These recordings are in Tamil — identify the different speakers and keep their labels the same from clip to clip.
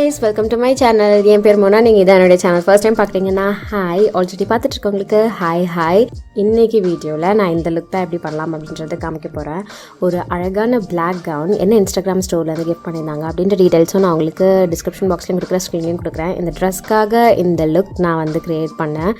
Speaker 1: guys, welcome to my channel. என் பேர் மோனா. நீங்கள் இதான் என்னுடைய சேனல் ஃபர்ஸ்ட் டைம் பார்க்குறீங்கன்னா ஹாய், ஆல்ரெடி பார்த்துட்டு இருக்கவங்களுக்கு ஹாய். இன்றைக்கி வீடியோவில் நான் இந்த லுக் தான் எப்படி பண்ணலாம் அப்படின்றத காமிக்க போகிறேன். ஒரு அழகான பிளாக் கவுன் என்ன இன்ஸ்டாகிராம் ஸ்டோர்லேருந்து கிஃப்ட் பண்ணியிருந்தாங்க அப்படின்ற டீட்டெயில்ஸும் நான் உங்களுக்கு டிஸ்கிரிப்ஷன் பாக்ஸ்லையும் கொடுக்குற ஸ்க்ரீன்லையும் கொடுக்குறேன். இந்த ட்ரெஸ்க்காக இந்த லுக் நான் வந்து க்ரியேட் பண்ணேன்.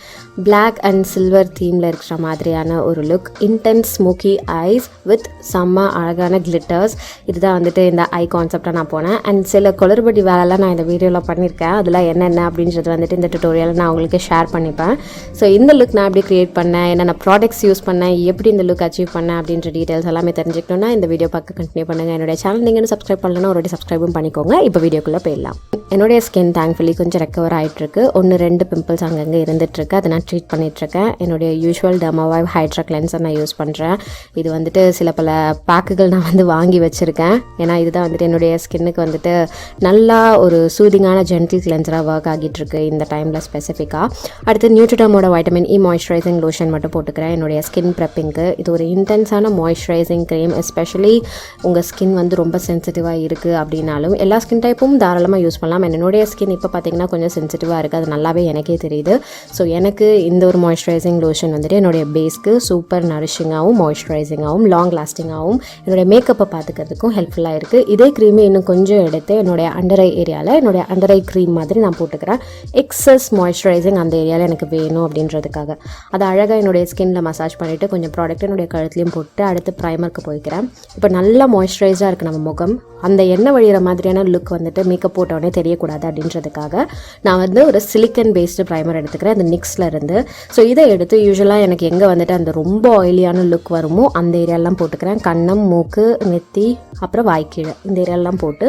Speaker 1: பிளாக் அண்ட் சில்வர் தீமில் இருக்கிற மாதிரியான ஒரு look. Intense smoky ice with செம்ம அழகான கிளிட்டர்ஸ். இதுதான் வந்துட்டு இந்த ஐ கான்செப்டாக நான் போனேன். அண்ட் சில குளறுபடி வேலைலாம் நான் இந்த வீடியோவில் பண்ணியிருக்கேன். அதெல்லாம் என்னென்ன அப்படின்றது வந்துட்டு இந்த டுட்டோரியலில் நான் உங்களுக்கு ஷேர் பண்ணிப்பேன். ஸோ இந்த லுக் நான் எப்படி க்ரியேட் பண்ணேன், என்னென்ன ப்ராடக்ட்ஸ் யூஸ் பண்ணேன், எப்படி இந்த லுக் அச்சீவ் பண்ணேன் அப்படின்ற டீட்டெயில்ஸ் எல்லாமே தெரிஞ்சுக்கணுன்னா இந்த வீடியோ பார்க்க கண்டினியூ பண்ணுங்கள். என்னுடைய சேனல் நீங்கள் சப்ஸ்கிரைப் பண்ணலன்னா ஒரு சப்ஸ்கிரைபும் பண்ணிக்கோங்க. இப்போ வீடியோக்குள்ளே போயிடலாம். என்னுடைய ஸ்கின் தேங்க்ஃபுல்லி கொஞ்சம் ரெக்கவர் ஆகிட்டுருக்கு. 1-2 பிம்பிள்ஸ் அங்கங்கே இருந்துகிட்ருக்கு. அதை நான் ட்ரீட் பண்ணிகிட்ருக்கேன். என்னுடைய யூஸ்வல் Dermavive ஹைட்ரா கிளென்சர் நான் யூஸ் பண்ணுறேன். இது வந்துட்டு சில பல பேக்குகள் நான் வந்து வாங்கி வச்சுருக்கேன். ஏன்னா இதுதான் வந்துட்டு என்னுடைய ஸ்கின்னுக்கு வந்துட்டு நல்லா ஒரு சூதிங்கான ஜென்டில் கிளென்சராக ஒர்க் ஆகிட்டுருக்கு இந்த டைமில் ஸ்பெசிஃபிக்காக. அடுத்து நியூட்ரிடர்மோட வைட்டமின் இ மாய்ஸ்சரைசிங் லோஷன் மட்டும் போட்டுக்கிறேன் என்னுடைய ஸ்கின் ப்ரெப்பிங்க்கு. இது ஒரு இன்டென்ஸான மாய்ஸ்சரைசிங் க்ரீம். எஸ்பெஷலி உங்கள் ஸ்கின் வந்து ரொம்ப சென்சிட்டிவாக இருக்குது அப்படின்னாலும் எல்லா ஸ்கின் டைப்பும் தாராளமாக யூஸ் பண்ணலாம். என்னுடைய ஸ்கின் இப்போ பார்த்திங்கன்னா கொஞ்சம் சென்சிட்டிவாக இருக்குது. அது நல்லாவே எனக்கே தெரியுது. ஸோ எனக்கு இந்த ஒரு மாய்ஸ்சரைசிங் லோஷன் வந்துட்டு என்னுடைய பேஸ்க்கு சூப்பர் நரிஷிங்காகவும் மாய்ஸ்சரைசிங்காகவும் லாங் லாஸ்டிங்காகவும் என்னுடைய மேக்கப்பை பார்த்துக்கிறதுக்கும் ஹெல்ப்ஃபுல்லாக இருக்குது. இதே க்ரீமை இன்னும் கொஞ்சம் எடுத்து என்னுடைய அண்டர் ஐ ஏரியாவில் என்னுடைய அண்டர் ஐ க்ரீம் மாதிரி நான் போட்டுக்கிறேன். எக்ஸஸ் மாய்ஸ்சரைசிங் அந்த ஏரியாவில் எனக்கு வேணும் அப்படின்றதுக்காக அதை அழகாக என்னுடைய ஸ்கின்னில் மசாஜ் பண்ணிவிட்டு கொஞ்சம் ப்ராடக்ட் என்னுடைய கழுத்துலையும் போட்டு அடுத்து ப்ரைமருக்கு போய்க்கிறேன். இப்போ நல்லா மாய்ஸ்சரைஸாக இருக்குது நம்ம முகம். அந்த எண்ணெய் வழிகிற மாதிரியான லுக் வந்துட்டு மேக்கப் போட்டோடனே தெரியக்கூடாது அப்படின்றதுக்காக நான் வந்து ஒரு சிலிக்கன் பேஸ்டு ப்ரைமர் எடுத்துக்கிறேன் அந்த நிக்ஸில் இருந்து. ஸோ இதை எடுத்து யூஸ்வலாக எனக்கு எங்கே வந்துட்டு அந்த ரொம்ப ஆயிலியான லுக் வருமோ அந்த ஏரியாலாம் போட்டுக்கிறேன். கன்னம், மூக்கு, நெத்தி, அப்புறம் வாய்க்கீழே இந்த ஏரியாலாம் போட்டு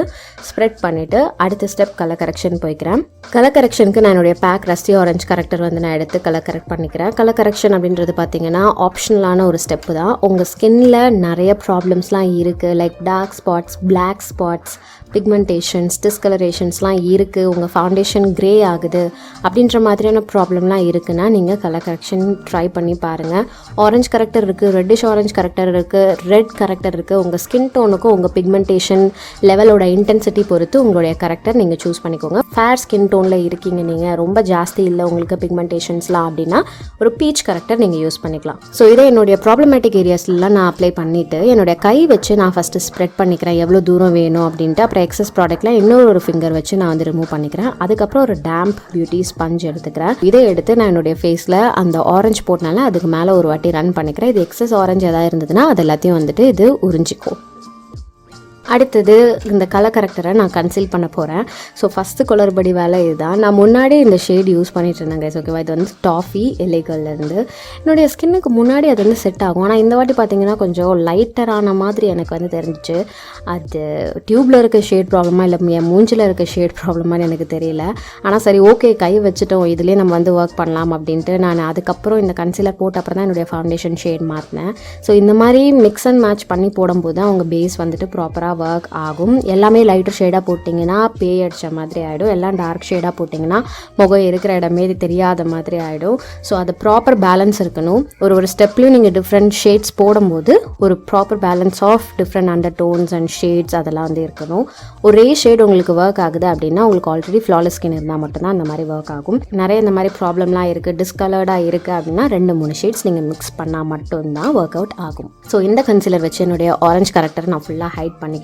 Speaker 1: ஸ்ப்ரெட் பண்ணிவிட்டு அடுத்த ஸ்டெப் கலர் கரெக்ஷன் போய்க்கிறேன். கலர் கரெக்ஷனுக்கு நான் என்னுடைய பேக் ரஸ்டி ஆரஞ்ச் கரெக்டர் வந்து நான் எடுத்து கலர் கரெக்ட் பண்ணிக்கிறேன். கலர் கரெக்ஷன் அப்படின்றது பார்த்தீங்கன்னா ஆப்ஷனலான ஒரு ஸ்டெப்பு தான். உங்கள் ஸ்கின்னில் நிறைய ப்ராப்ளம்ஸ்லாம் இருக்குது. Like dark spots, black spots, pigmentations, டிஸ்கலரேஷன்ஸ்லாம் இருக்குது. உங்கள் ஃபவுண்டேஷன் க்ரே ஆகுது அப்படின்ற மாதிரியான ப்ராப்ளம்லாம் இருக்குன்னா நீங்கள் கலர் கரெக்ஷன் ட்ரை பண்ணி பாருங்கள். ஆரஞ்ச் கரெக்டர் இருக்குது, ரெட்டிஷ் ஆரஞ்ச் கரெக்டர் இருக்குது, ரெட் கரெக்டர் இருக்குது. உங்கள் ஸ்கின் டோனுக்கும் உங்கள் பிக்மெண்டேஷன் லெவலோட இன்டென்சிட்டி பொறுத்து உங்களுடைய கரெக்டர் நீங்கள் சூஸ் பண்ணிக்கோங்க. ஃபேர் ஸ்கின் டோனில் இருக்கீங்க, நீங்கள் ரொம்ப ஜாஸ்தி இல்லை உங்களுக்கு பிக்மெண்டேஷன்ஸ்லாம் அப்படின்னா ஒரு பீச் கரெக்டர் நீங்கள் யூஸ் பண்ணிக்கலாம். ஸோ இதை என்னுடைய ப்ராப்ளமேட்டிக் ஏரியாஸ்லாம் நான் அப்ளை பண்ணிவிட்டு என்னுடைய கை வச்சு நான் ஃபஸ்ட்டு ஸ்ப்ரெட் பண்ணிக்கிறேன் எவ்வளோ தூரம் வேணும் அப்படின்ட்டு. அப்புறம் எக்ஸஸ் ப்ராடக்ட்டில் இன்னொரு ஃபிங்கர் வச்சு நான் வந்து ரிமூவ் பண்ணிக்கிறேன். அதுக்கப்புறம் ஒரு டேம்ப் பியூட்டி ஸ்பஞ்ச் எடுத்துக்கிறேன். இதை எடுத்து நான் என்னுடைய ஃபேஸில் அந்த ஆரஞ்சு போட்டனால அதுக்கு மேலே ஒரு வாட்டி ரன் பண்ணிக்கிறேன். இது எக்ஸஸ் ஆரஞ்சு எதாவது இருந்ததுன்னா அது எல்லாத்தையும் வந்துட்டு இது உறிஞ்சிக்கும். அடுத்தது இந்த கலர் கரெக்டரை நான் கன்சீல் பண்ண போகிறேன். ஸோ ஃபஸ்ட்டு குளறுபடி வேலை இதுதான். நான் முன்னாடி இந்த ஷேட் யூஸ் பண்ணிட்டு இருந்தேன் கைஸ், ஓகேவா. இது வந்து டாஃபி எல்லைகள்லேருந்து என்னுடைய ஸ்கின்னுக்கு முன்னாடி அது வந்து செட் ஆகும். ஆனால் இந்த வாட்டி பார்த்திங்கன்னா கொஞ்சம் லைட்டரான மாதிரி எனக்கு வந்து தெரிஞ்சிச்சு. அது டியூப்பில் இருக்க ஷேட் ப்ராப்ளமாக இல்லை என் மூஞ்சில் இருக்க ஷேட் ப்ராப்ளமானு எனக்கு தெரியல. ஆனால் சரி ஓகே, கை வச்சுட்டோம், இதுலேயே நம்ம வந்து ஒர்க் பண்ணலாம் அப்படின்ட்டு நான் அதுக்கப்புறம் இந்த கன்சீலர் போட்ட அப்புறம் தான் என்னுடைய ஃபவுண்டேஷன் ஷேட் மாற்றினேன். ஸோ இந்த மாதிரி மிக்ஸ் அண்ட் மேட்ச் பண்ணி போடும்போது தான் அவங்க பேஸ் வந்துட்டு ப்ராப்பராக ஒர்க் ஆகும். எல்லாமே லைட்டர் ஷேடாக போட்டிங்கன்னா பேய் அடித்த மாதிரி ஆகிடும். எல்லாம் டார்க் ஷேடாக போட்டிங்கன்னா முகம் இருக்கிற இடமே தெரியாத மாதிரி ஆகிடும். ஸோ அது ப்ராப்பர் பேலன்ஸ் இருக்கணும். ஒரு ஸ்டெப்லையும் நீங்கள் டிஃப்ரெண்ட் ஷேட்ஸ் போடும்போது ஒரு proper balance of different undertones and shades அதெல்லாம் வந்து இருக்கணும். ஒரே ஷேட் உங்களுக்கு ஒர்க் ஆகுது அப்படின்னா உங்களுக்கு ஆல்ரெடி ஃப்ளாலஸ் ஸ்கின் இருந்தால் மட்டும்தான் அந்த மாதிரி ஒர்க் ஆகும். நிறைய இந்த மாதிரி ப்ராப்ளம்லாம் இருக்குது, டிஸ்கலர்டாக இருக்குது அப்படின்னா 2-3 ஷேட்ஸ் நீங்கள் மிக்ஸ் பண்ணால் மட்டும்தான் ஒர்க் அவுட் ஆகும். ஸோ இந்த கன்சீலர் வச்சு என்னுடைய ஆரஞ்ச் கரெக்டர் நான் ஃபுல்லாக ஹைட் பண்ணிக்கிட்டேன்.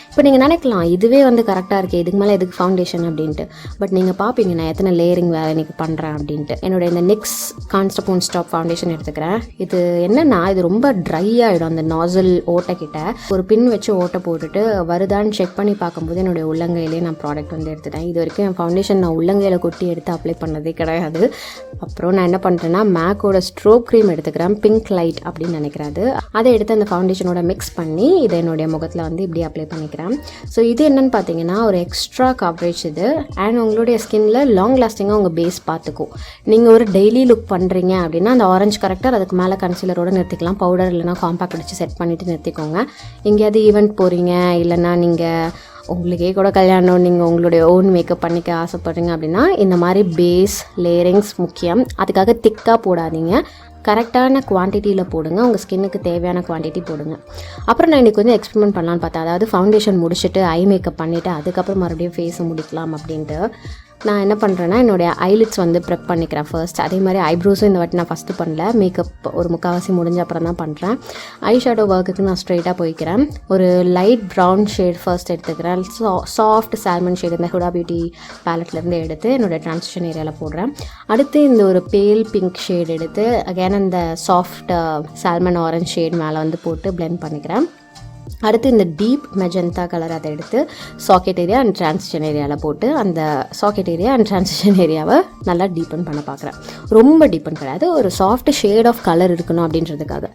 Speaker 1: இப்போ நீங்கள் நினைக்கலாம் இதுவே வந்து கரெக்டாக இருக்குது, இதுக்கு மேலே எதுக்கு ஃபவுண்டேஷன் அப்படின்ட்டு. பட் நீங்கள் பார்ப்பீங்க நான் எத்தனை லேயரிங் வேலை இன்றைக்கி பண்ணுறேன் அப்படின்ட்டு. என்னோட இந்த நிக்ஸ் கான்ஸ்டப் ஒன் ஸ்டாப் ஃபவுண்டேஷன் எடுத்துக்கிறேன். இது என்னென்னா இது ரொம்ப ட்ரை ஆகிடும் அந்த நாசல் ஓட்டைக்கிட்ட. ஒரு பின் வச்சு ஓட்டை போட்டுட்டு வருதான்னு செக் பண்ணி பார்க்கும்போது என்னுடைய உள்ளங்கையிலே நான் ப்ராடக்ட் வந்து எடுத்துட்டேன். இது வரைக்கும் என் ஃபவுண்டேஷன் நான் உள்ளங்கையில் கொட்டி எடுத்து அப்ளை பண்ணதே கிடையாது. அப்புறம் நான் என்ன பண்ணுறேன்னா மேக்கோட ஸ்ட்ரோப் க்ரீம் எடுத்துக்கிறேன், பிங்க்லைட் அப்படின்னு நினைக்கிறது. அதை எடுத்து அந்த ஃபவுண்டேஷனோட மிக்ஸ் பண்ணி இதை என்னுடைய முகத்தில் வந்து இப்படி அப்ளை பண்ணிக்கிறேன். ஸோ இது என்னென்னு பார்த்தீங்கன்னா ஒரு எக்ஸ்ட்ரா கவரேஜ் இது. அண்ட் உங்களுடைய ஸ்கின்ல லாங் லாஸ்டிங்காக உங்கள் பேஸ் பார்த்துக்கும். நீங்கள் ஒரு டெய்லி லுக் பண்ணுறீங்க அப்படின்னா அந்த ஆரஞ்ச் கரெக்டர் அதுக்கு மேலே கன்சீலரோடு நிறுத்திக்கலாம். பவுடர் இல்லைனா காம்பாக்ட் அடித்து செட் பண்ணிவிட்டு நிறுத்திக்கோங்க. எங்கேயாவது ஈவெண்ட் போகிறீங்க இல்லைன்னா நீங்கள் உங்களுக்கே கூட கல்யாணம் நீங்கள் உங்களுடைய ஓன் மேக்கப் பண்ணிக்க ஆசைப்படுறீங்க அப்படின்னா இந்த மாதிரி பேஸ் லேயரிங்ஸ் முக்கியம். அதுக்காக திக்காக போடாதீங்க, கரெக்டான குவான்டிட்டியில் போடுங்க, உங்கள் ஸ்கின்னுக்கு தேவையான குவான்டிட்டி போடுங்க. அப்புறம் நான் இன்றைக்கி வந்து எக்ஸ்பெரிமெண்ட் பண்ணலான்னு பார்த்தேன். அதாவது ஃபவுண்டேஷன் முடிச்சுட்டு ஐ மேக்கப் பண்ணிவிட்டு அதுக்கப்புறம் மறுபடியும் ஃபேஸை முடிக்கலாம் அப்படின்ட்டு நான் என்ன பண்ணுறேன்னா என்னுடைய ஐலிட்ஸ் வந்து ப்ரெப் பண்ணிக்கிறேன் ஃபர்ஸ்ட். அதே மாதிரி ஐப்ரோஸும் இந்த வாட்டி நான் ஃபஸ்ட்டு பண்ணல, மேக்கப் ஒரு முக்கால்வாசி முடிஞ்ச அப்புறம் தான் பண்ணுறேன். ஐ ஷேடோ ஒர்க்குக்கு நான் ஸ்ட்ரெயிட்டாக போய்க்கிறேன். ஒரு லைட் ப்ரௌன் ஷேட் ஃபர்ஸ்ட் எடுத்துக்கிறேன். சாஃப்ட் சால்மன் ஷேட் இந்த ஹுடா பியூட்டி பேலட்லேருந்து எடுத்து என்னோடய ட்ரான்சிஷன் ஏரியாவில் போடுறேன். அடுத்து இந்த ஒரு பேல் பிங்க் ஷேட் எடுத்து அகேன் அந்த சாஃப்ட் சால்மன் ஆரஞ்ச் ஷேட் மேலே வந்து போட்டு பிளெண்ட் பண்ணிக்கிறேன். அடுத்து இந்த டீப் மெஜந்தா கலர் அதை எடுத்து சாக்கெட் ஏரியா அண்ட் ட்ரான்சிஷன் ஏரியாவில் போட்டு அந்த சாக்கெட் ஏரியா அண்ட் ட்ரான்சிஷன் ஏரியாவை நல்லா டீப்பன் பண்ண பார்க்குறேன். ரொம்ப டீப்பன் கிடையாது, ஒரு சாஃப்ட் ஷேட் ஆஃப் கலர் இருக்கணும் அப்படின்றதுக்காக.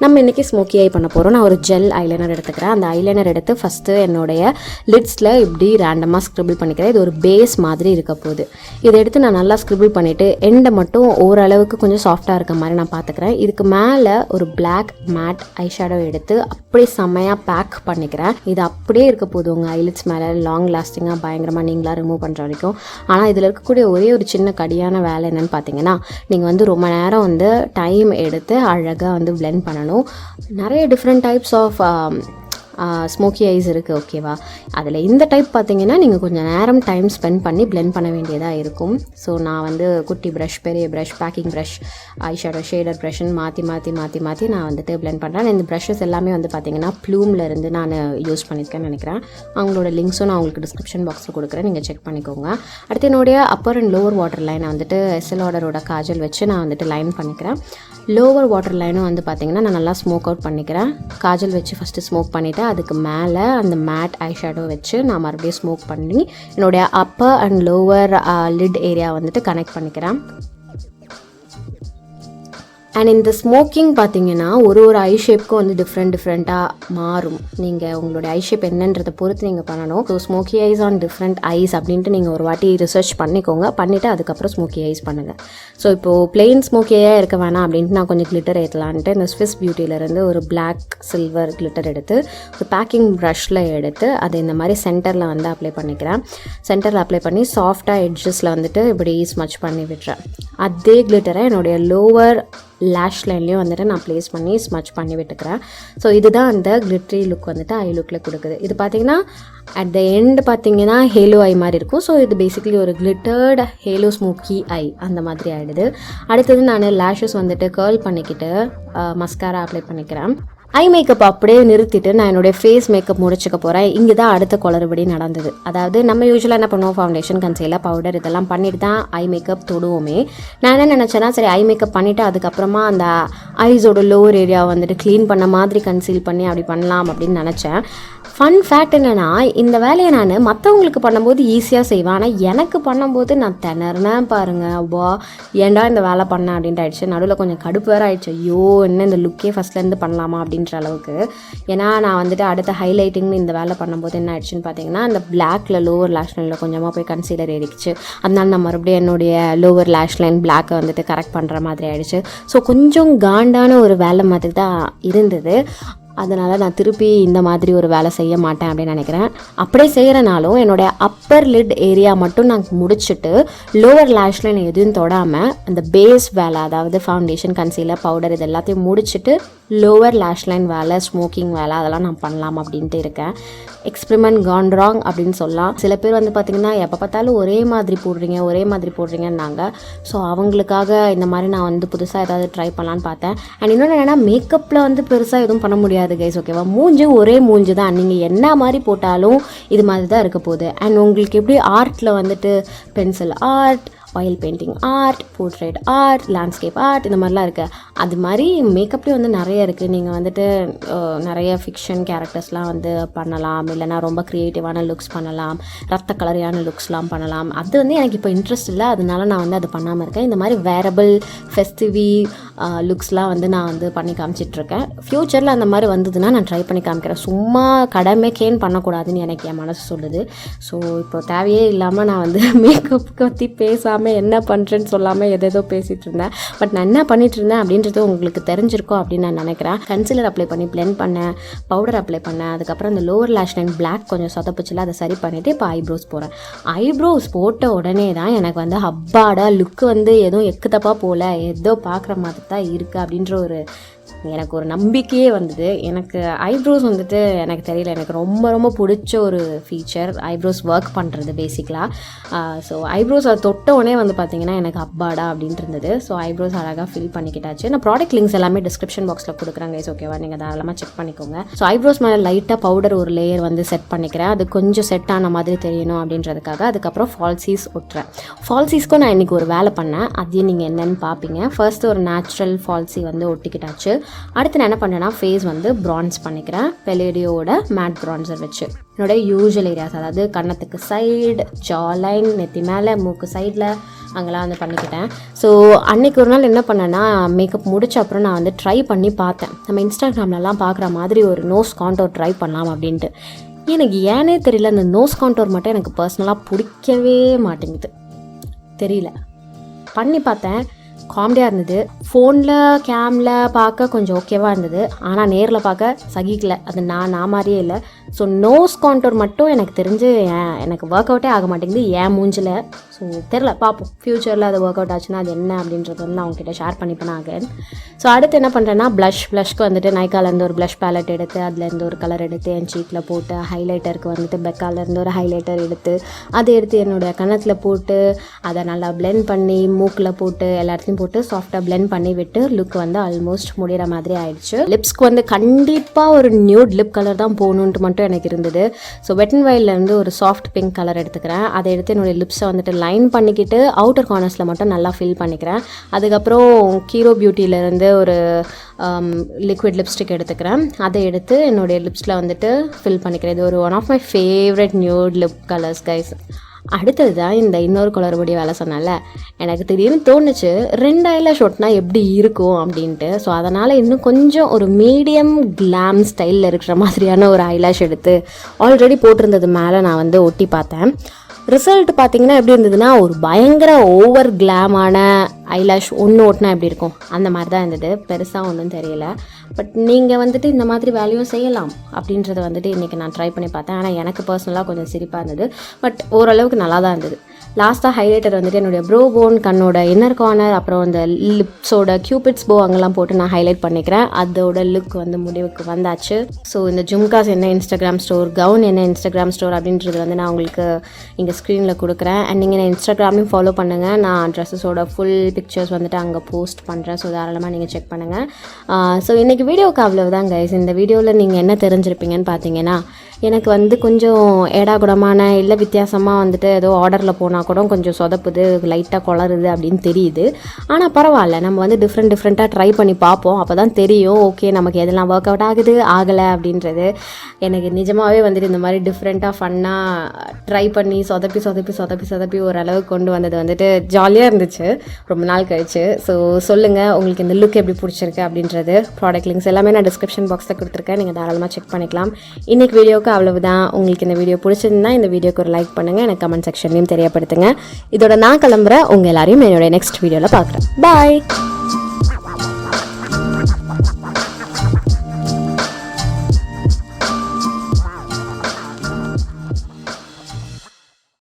Speaker 1: நம்ம இன்றைக்கி ஸ்மோக்கி ஐ பண்ண போகிறோம். நான் ஒரு ஜெல் ஐலைனர் எடுத்துக்கிறேன். அந்த ஐலைனர் எடுத்து ஃபஸ்ட்டு என்னுடைய லிட்ஸில் இப்படி ரேண்டமாக ஸ்க்ரிபிள் பண்ணிக்கிறேன். இது ஒரு பேஸ் மாதிரி இருக்க போகுது. இதை எடுத்து நான் நல்லா ஸ்க்ரிபிள் பண்ணிவிட்டு எண்டை மட்டும் ஓரளவுக்கு கொஞ்சம் சாஃப்டாக இருக்க மாதிரி நான் பார்த்துக்கிறேன். இதுக்கு மேலே ஒரு பிளாக் மேட் ஐஷேடோ எடுத்து அப்படி செம்மையாக பேக் பண்ணிக்கிறேன். இது அப்படியே இருக்க போகுது உங்கள் ஐலிட்ஸ் மேலே லாங் லாஸ்டிங்காக பயங்கரமாக நீங்களாக ரிமூவ் பண்ணுற வரைக்கும். ஆனால் இதில் இருக்கக்கூடிய ஒரே ஒரு சின்ன கடியான வேலை என்னென்னு பார்த்தீங்கன்னா, நீங்கள் வந்து ரொம்ப நேரம் வந்து டைம் எடுத்து அழகாக வந்து பிளெண்ட் பண்ணணும். நிறைய different types of smoky eyes இருக்குது, ஓகேவா? அதில் இந்த டைப் பார்த்தீங்கன்னா நீங்கள் கொஞ்சம் நேரம் டைம் ஸ்பெண்ட் பண்ணி பிளெண்ட் பண்ண வேண்டியதாக இருக்கும். ஸோ நான் வந்து குட்டி ப்ரஷ், பெரிய brush, baking brush, eyeshadow shader ப்ரஷ்ன்னு மாற்றி நான் வந்துட்டு பிளெண்ட் பண்ணுறேன். இந்த ப்ரஷஸ் எல்லாமே வந்து பார்த்தீங்கன்னா ப்ளூமில் இருந்து நான் யூஸ் பண்ணியிருக்கேன்னு நினைக்கிறேன். அவங்களோட லிங்க்ஸும் நான் உங்களுக்கு டிஸ்கிரிப்ஷன் பாக்ஸில் கொடுக்குறேன், நீங்கள் செக் பண்ணிக்கோங்க. அடுத்து என்னுடைய அப்பர் அண்ட் லோவர் வாட்டர் லைனை வந்துட்டு எஸ்எல் ஆர்டரோட காஜல் வச்சு நான் வந்துட்டு லைன் பண்ணிக்கிறேன். லோவர் வாட்டர் லைனும் வந்து பார்த்திங்கன்னா நான் நல்லா ஸ்மோக் அவுட் பண்ணிக்கிறேன். காஜல் வச்சு ஃபஸ்ட்டு ஸ்மோக் பண்ணிவிட்டு அதுக்கு மேலே அந்த மேட் ஐஷேடோ வச்சு நான் மறுபடியும் ஸ்மோக் பண்ணி என்னுடைய upper and lower lid area வந்துட்டு கனெக்ட் பண்ணிக்கிறேன். அண்ட் இந்த ஸ்மோக்கிங் பார்த்தீங்கன்னா ஒரு ஐ ஷேப்க்கும் வந்து டிஃப்ரெண்ட்டாக மாறும். நீங்கள் உங்களுடைய ஐ ஷேப் என்னன்றதை பொறுத்து நீங்கள் பண்ணணும். So smoky eyes on different eyes அப்படின்ட்டு நீங்கள் ஒரு வாட்டி ரிசர்ச் பண்ணிக்கோங்க. பண்ணிவிட்டு அதுக்கப்புறம் ஸ்மோக்கி ஐஸ் பண்ணுங்கள். ஸோ இப்போது பிளெயின் ஸ்மோக்கியாக இருக்க வேணாம் அப்படின்ட்டு நான் கொஞ்சம் கிளிட்டர் ஏற்றலான்ட்டு இந்த ஸ்விஸ் பியூட்டியிலேருந்து ஒரு பிளாக் சில்வர் கிளிட்டர் எடுத்து ஒரு பேக்கிங் ப்ரஷில் எடுத்து அதை இந்த மாதிரி சென்டரில் வந்து அப்ளை பண்ணிக்கிறேன். சென்டரில் அப்ளை பண்ணி சாஃப்டாக எட்ஜஸில் வந்துட்டு இப்படி ஸ்மச் பண்ணி விட்டுறேன். அதே கிளிட்டரை என்னுடைய லோவர் லேஷ் லைன்லேயும் வந்துட்டு நான் ப்ளேஸ் பண்ணி ஸ்மச் பண்ணி விட்டுக்கிறேன். ஸோ இதுதான் அந்த கிளிட்ரி லுக் வந்துட்டு ஐ லுக்கில் கொடுக்குது. இது பார்த்திங்கன்னா அட் த எண்ட் பார்த்திங்கன்னா ஹேலோ ஐ மாதிரி இருக்கும். ஸோ இது பேசிக்கலி ஒரு கிளிட்டர்ட் ஹேலோ ஸ்மோக்கி ஐ அந்த மாதிரி ஆகிடுது. அடுத்தது நான் லேஷஸ் வந்துட்டு கேர்ள் பண்ணிக்கிட்டு மஸ்காரா அப்ளை பண்ணிக்கிறேன். ஐ மேக்கப் அப்படியே நிறுத்திட்டு நான் என்னுடைய ஃபேஸ் மேக்கப் முடிச்சுக்க போகிறேன். இங்கே தான் அடுத்த குளறுபடி நடந்தது. அதாவது நம்ம யூஸ்வலாக என்ன பண்ணுவோம், ஃபவுண்டேஷன், கன்சீலர், பவுடர் இதெல்லாம் பண்ணிட்டு தான் ஐ மேக்கப் தொடுவோமே. நான் என்ன நினச்சேன்னா, சரி ஐ மேக்கப் பண்ணிவிட்டு அதுக்கப்புறமா அந்த ஐஸோட லோவர் ஏரியா வந்துட்டு க்ளீன் பண்ண மாதிரி கன்சீல் பண்ணி அப்படி பண்ணலாம் அப்படின்னு நினச்சேன். ஃபன் ஃபேக்ட் என்னென்னா, இந்த வேலையை நான் மற்றவங்களுக்கு பண்ணும்போது ஈஸியாக செய்வேன். ஆனால் எனக்கு பண்ணும்போது நான் திணறினேன் பாருங்கள். வா ஏன்டா இந்த வேலை பண்ணேன் அப்படின்ட்டு ஆயிடுச்சு. நடுவில் கொஞ்சம் கடுப்பு வேறு ஆயிடுச்சு. ஐயோ என்ன இந்த லுக்கே ஃபஸ்ட்லேருந்து பண்ணலாமா அப்படின்ற அளவுக்கு. ஏன்னா நான் வந்துட்டு அடுத்த ஹைலைட்டிங்னு இந்த வேலை பண்ணும்போது என்ன ஆயிடுச்சுன்னு பார்த்தீங்கன்னா, அந்த பிளாக்ல லோவர் லேஷ் லைனில் கொஞ்சமாக போய் கன்சீலர் ஏறிக்குச்சு. அதனால நான் மறுபடியும் என்னுடைய லோவர் லேஷ் லைன் பிளாக்கை வந்துட்டு கரெக்ட் பண்ணுற மாதிரி ஆயிடுச்சு. ஸோ கொஞ்சம் காண்டான ஒரு வேலை மாதிரி தான் இருந்தது. அதனால் நான் திருப்பி இந்த மாதிரி ஒரு வேலை செய்ய மாட்டேன் அப்படின்னு நினைக்கிறேன். அப்படியே செய்கிறனாலும் என்னுடைய அப்பர் லிட் ஏரியா மட்டும் நான் முடிச்சுட்டு லோவர் லேஷ் லைன் எதுவும் தொடாமல் அந்த பேஸ் வேலை, அதாவது ஃபவுண்டேஷன், கன்சீலர், பவுடர் இது எல்லாத்தையும் முடிச்சுட்டு லோவர் லேஷ் லைன் வேலை, ஸ்மோக்கிங் வேலை அதெல்லாம் நான் பண்ணலாம் அப்படின்ட்டு இருக்கேன். எக்ஸ்பெரிமெண்ட் கான் ராங் அப்படின்னு சொல்லலாம். சில பேர் வந்து பார்த்திங்கன்னா எப்போ பார்த்தாலும் ஒரே மாதிரி போடுறீங்கன்னாங்க. ஸோ அவங்களுக்காக இந்த மாதிரி நான் வந்து புதுசாக ஏதாவது ட்ரை பண்ணலான்னு பார்த்தேன். அண்ட் இன்னொன்று என்னென்னா, மேக்கப்பில் வந்து பெருசாக எதுவும் பண்ண முடியாது கைஸ், ஓகேவா? மூஞ்சி ஒரே மூஞ்சி தான். நீங்கள் என்ன மாதிரி போட்டாலும் இது மாதிரி தான் இருக்க போகுது. அண்ட் உங்களுக்கு எப்படி ஆர்ட்டில் வந்துட்டு pencil art, oil painting art, portrait art, landscape art இந்த மாதிரிலாம் இருக்குது. அது மாதிரி மேக்கப்லேயும் வந்து நிறைய இருக்குது. நீங்கள் வந்துட்டு நிறைய ஃபிக்ஷன் கேரக்டர்ஸ்லாம் வந்து பண்ணலாம், இல்லைனா ரொம்ப க்ரியேட்டிவான லுக்ஸ் பண்ணலாம், ரத்த கலரியான லுக்ஸ்லாம் பண்ணலாம். அது வந்து எனக்கு இப்போ இன்ட்ரெஸ்ட் இல்லை, அதனால நான் வந்து அது பண்ணாமல் இருக்கேன். இந்த மாதிரி வேரபிள் ஃபெஸ்டிவி லுக்ஸ்லாம் வந்து நான் வந்து பண்ணி காமிச்சிட்ருக்கேன். ஃப்யூச்சரில் அந்த மாதிரி வந்ததுன்னா நான் ட்ரை பண்ணி காமிக்கிறேன். சும்மா கடமைக்கேன்னு பண்ணக்கூடாதுன்னு எனக்கு என் மனசு சொல்லுது. ஸோ இப்போ தேவையே இல்லாமல் நான் வந்து மேக்கப் பற்றி பேசாமல் சொல்லாமல் என்ன பண்ணுறேன்னு சொல்லாமல் எதேதோ பேசிகிட்டு இருந்தேன். பட் நான் என்ன பண்ணிட்டு இருந்தேன் அப்படின்றது உங்களுக்கு தெரிஞ்சிருக்கும் அப்படின்னு நான் நினைக்கிறேன். கன்சிலர் அப்ளை பண்ணி பிளெண்ட் பண்ணேன், பவுடர் அப்ளை பண்ணேன், அதுக்கப்புறம் அந்த லோவர் லேஷ் லைன் பிளாக் கொஞ்சம் சொதப்பிச்சில் அதை சரி பண்ணிவிட்டு இப்போ ஐப்ரோஸ் போகிறேன். ஐப்ரோஸ் போட்ட உடனே தான் எனக்கு வந்து ஹப்பாடா லுக்கு வந்து எதுவும் எக்கு தப்பாக போகல, ஏதோ பார்க்குற மாதிரி தான் இருக்குது அப்படின்ற எனக்கு ஒரு நம்பிக்கையே வந்தது. எனக்கு ஐப்ரோஸ் வந்துட்டு எனக்கு தெரியல, எனக்கு ரொம்ப ரொம்ப பிடிச்ச ஒரு ஃபீச்சர் ஐப்ரோஸ் ஒர்க் பண்ணுறது பேசிக்கலாக. ஸோ ஐப்ரோஸ் அதை தொட்டவுடனே வந்து பார்த்திங்கன்னா எனக்கு அப்பாடா அப்படின்ட்டு இருந்தது. ஸோ ஐப்ரோஸ் அழகாக ஃபில் பண்ணிக்கிட்டாச்சு. நான் ப்ராடக்ட் லிங்க்ஸ் எல்லாமே டிஸ்கிரிப்ஷன் பாக்ஸில் கொடுக்குறாங்க, இஸ் ஓகேவா, நீங்கள் தாராளமாக செக் பண்ணிக்கோங்க. ஸோ ஐப்ரோஸ் மேலே லைட்டாக பவுடர் ஒரு லேயர் வந்து செட் பண்ணிக்கிறேன், அது கொஞ்சம் செட் ஆன மாதிரி தெரியணும் அப்படின்றதுக்காக. அதுக்கப்புறம் ஃபால்சீஸ் ஒட்டுறேன். ஃபால்சீஸ்க்கும் நான் இன்றைக்கி ஒரு வேலை பண்ணேன், அதையும் நீங்கள் என்னென்னு பார்ப்பீங்க. ஃபர்ஸ்ட் ஒரு நேச்சுரல் ஃபால்சி வந்து ஒட்டிக்கிட்டாச்சு. அடுத்து நான் என்ன பண்ணேன்னா ஃபேஸ் வந்து ப்ரான்ஸ் பண்ணிக்கிறேன், பெலேடியோட மேட் ப்ரான்சர் வச்சு. என்னோடய யூஷுவல் ஏரியாஸ், அதாவது கன்னத்துக்கு சைடு, ஜாலைன், நெத்தி மேலே, மூக்கு சைடில் அங்கெல்லாம் வந்து பண்ணிக்கிட்டேன். ஸோ அன்றைக்கி ஒரு நாள் என்ன பண்ணேன்னா மேக்கப் முடிச்ச அப்புறம் நான் வந்து ட்ரை பண்ணி பார்த்தேன், நம்ம இன்ஸ்டாகிராம்லலாம் பார்க்குற மாதிரி ஒரு நோஸ் கான்டோர் ட்ரை பண்ணலாம் அப்படின்ட்டு. எனக்கு ஏனே தெரியல, அந்த நோஸ் கான்டோர் மட்டும் எனக்கு பர்சனலாக பிடிக்கவே மாட்டேங்குது, தெரியல. பண்ணி பார்த்தேன், காமெடியாக இருந்தது. ஃபோனில் கேமில் பார்க்க கொஞ்சம் ஓகேவாக இருந்தது, ஆனால் நேரில் பார்க்க சகிக்கல, அது நான் மாதிரியே இல்லை. ஸோ நோஸ் கான்டோர் மட்டும் எனக்கு தெரிஞ்சு எனக்கு ஒர்க் அவுட்டே ஆக மாட்டேங்குது என் மூஞ்சில். ஸோ தெரில, பார்ப்போம் ஃப்யூச்சரில் அது ஒர்க் அவுட் ஆச்சுன்னா அது என்ன அப்படின்றது வந்து நான் அவங்ககிட்ட ஷேர் பண்ணிப்பேன் அகைன். ஸோ அடுத்து என்ன பண்ணுறேன்னா ப்ளஷ்க்கு வந்துட்டு நைக்காலேருந்து ஒரு ப்ளஷ் பேலட் எடுத்து அதுலேருந்து ஒரு கலர் எடுத்து என் சீக்கில் போட்டு, ஹைலைட்டருக்கு வந்துட்டு பெக்காலேருந்து ஒரு ஹைலைட்டர் எடுத்து அதை எடுத்து என்னோடய கன்னத்தில் போட்டு அதை நல்லா பிளெண்ட் பண்ணி மூக்கில் போட்டு எல்லாத்தையும் போட்டு சாஃப்டாக பிளெண்ட் பண்ணி விட்டு லுக் வந்து ஆல்மோஸ்ட் முடிகிற மாதிரி ஆயிடுச்சு. லிப்ஸ்க்கு வந்து கண்டிப்பாக ஒரு நியூட் லிப் கலர் தான் போகணுன்ட்டு மட்டும் எனக்கு இருந்தது. ஸோ வெட் அண்ட் வைல்ட்லேருந்து ஒரு சாஃப்ட் பிங்க் கலர் எடுத்துக்கிறேன், அதை எடுத்து என்னுடைய லிப்ஸை வந்துட்டு லைன் பண்ணிக்கிட்டு அவுட்டர் கார்னர்ஸில் மட்டும் நல்லா ஃபில் பண்ணிக்கிறேன். அதுக்கப்புறம் கீரோ பியூட்டியிலேருந்து ஒரு லிக்விட் லிப்ஸ்டிக் எடுத்துக்கிறேன், அதை எடுத்து என்னுடைய லிப்ஸில் வந்துட்டு ஃபில் பண்ணிக்கிறேன். இது ஒரு one of my favourite nude lip colours guys. அடுத்தது தான் இந்த இன்னொரு குளறுபடி வேலை சொன்னால எனக்கு திடீர்னு தோணுச்சு 2 ஐலாஷ் ஒட்டினா எப்படி இருக்கும் அப்படின்ட்டு. ஸோ அதனால் இன்னும் கொஞ்சம் ஒரு மீடியம் கிளாம் ஸ்டைலில் இருக்கிற மாதிரியான ஒரு ஐலாஷ் எடுத்து ஆல்ரெடி போட்டிருந்தது மேலே நான் வந்து ஒட்டி பார்த்தேன். ரிசல்ட் பார்த்திங்கன்னா எப்படி இருந்ததுன்னா ஒரு பயங்கர ஓவர் கிளாமான ஐலாஷ் ஒன்று ஓட்டினா எப்படி இருக்கும் அந்த மாதிரி தான் இருந்தது, பெருசாக ஒன்றும் தெரியல. பட் நீங்கள் வந்துட்டு இந்த மாதிரி வேலையும் செய்யலாம் அப்படின்றத வந்துட்டு இன்றைக்கி நான் ட்ரை பண்ணி பார்த்தேன். ஆனால் எனக்கு பர்சனலாக கொஞ்சம் சிரிப்பாக இருந்தது, பட் ஓரளவுக்கு நல்லா தான் இருந்தது. லாஸ்ட்டாக ஹைலைட்டர் வந்துட்டு என்னுடைய ப்ரோ போன், கண்ணோட இன்னர் கார்னர், அப்புறம் அந்த லிப்ஸோட கியூபிட்ஸ் போ அங்கெல்லாம் போட்டு நான் ஹைலைட் பண்ணிக்கிறேன். அதோட லுக் வந்து முடிவுக்கு வந்தாச்சு. ஸோ இந்த ஜும்காஸ் என்ன இன்ஸ்டாகிராம் ஸ்டோர், கவுன் என்ன இன்ஸ்டாகிராம் ஸ்டோர் அப்படின்றது வந்து நான் உங்களுக்கு இங்கே ஸ்க்ரீனில் கொடுக்குறேன். அண்ட் நீங்கள் நான் இன்ஸ்டாகிராமையும் ஃபாலோ பண்ணுங்கள், நான் ட்ரெஸ்ஸஸோட ஃபுல் பிக்சர்ஸ் வந்துட்டு அங்கே போஸ்ட் பண்ணுறேன். ஸோ தாராளமாக நீங்கள் செக் பண்ணுங்கள். ஸோ இன்றைக்கி வீடியோக்கு அவ்வளவுதான் கைஸ். இந்த வீடியோவில் நீங்கள் என்ன தெரிஞ்சிருப்பீங்கன்னு பார்த்தீங்கன்னா எனக்கு வந்து கொஞ்சம் ஏடாகுடமான இல்லை வித்தியாசமாக வந்துட்டு ஏதோ ஆர்டரில் போனால் கூட கொஞ்சம் சொதப்புது, லைட்டாக குளருது அப்படின்னு தெரியுது. ஆனால் பரவாயில்ல, நம்ம வந்து டிஃப்ரெண்ட்டாக ட்ரை பண்ணி பார்ப்போம், அப்போ தான் தெரியும் ஓகே நமக்கு எதெல்லாம் ஒர்க் அவுட் ஆகுது ஆகலை அப்படின்றது. எனக்கு நிஜமாகவே வந்துட்டு இந்த மாதிரி டிஃப்ரெண்ட்டாக ஃபன்னாக ட்ரை பண்ணி சொதப்பி ஓரளவுக்கு கொண்டு வந்தது வந்துட்டு ஜாலியாக இருந்துச்சு ரொம்ப நாள் கழிச்சு. ஸோ சொல்லுங்கள் உங்களுக்கு இந்த லுக் எப்படி பிடிச்சிருக்கு அப்படின்றது. ப்ராடக்ட் லிங்க்ஸ் எல்லாமே நான் டிஸ்கிரிப்ஷன் பாக்ஸில் கொடுத்துருக்கேன், நீங்கள் தாராளமாக செக் பண்ணிக்கலாம். இன்றைக்கி வீடியோக்கு அவ்வளவுதான். உங்களுக்கு இந்த வீடியோ பிடிச்சிருந்தா இந்த வீடியோக்கு ஒரு லைக் பண்ணுங்கள், எனக்கு கமெண்ட் செக்ஷன்லையும் தெரியப்படுத்துங்க. இதோட நான் கிளம்புறேன், உங்கள் எல்லாரையும் என்னோட நெக்ஸ்ட் வீடியோவில் பார்க்குறேன். பாய்.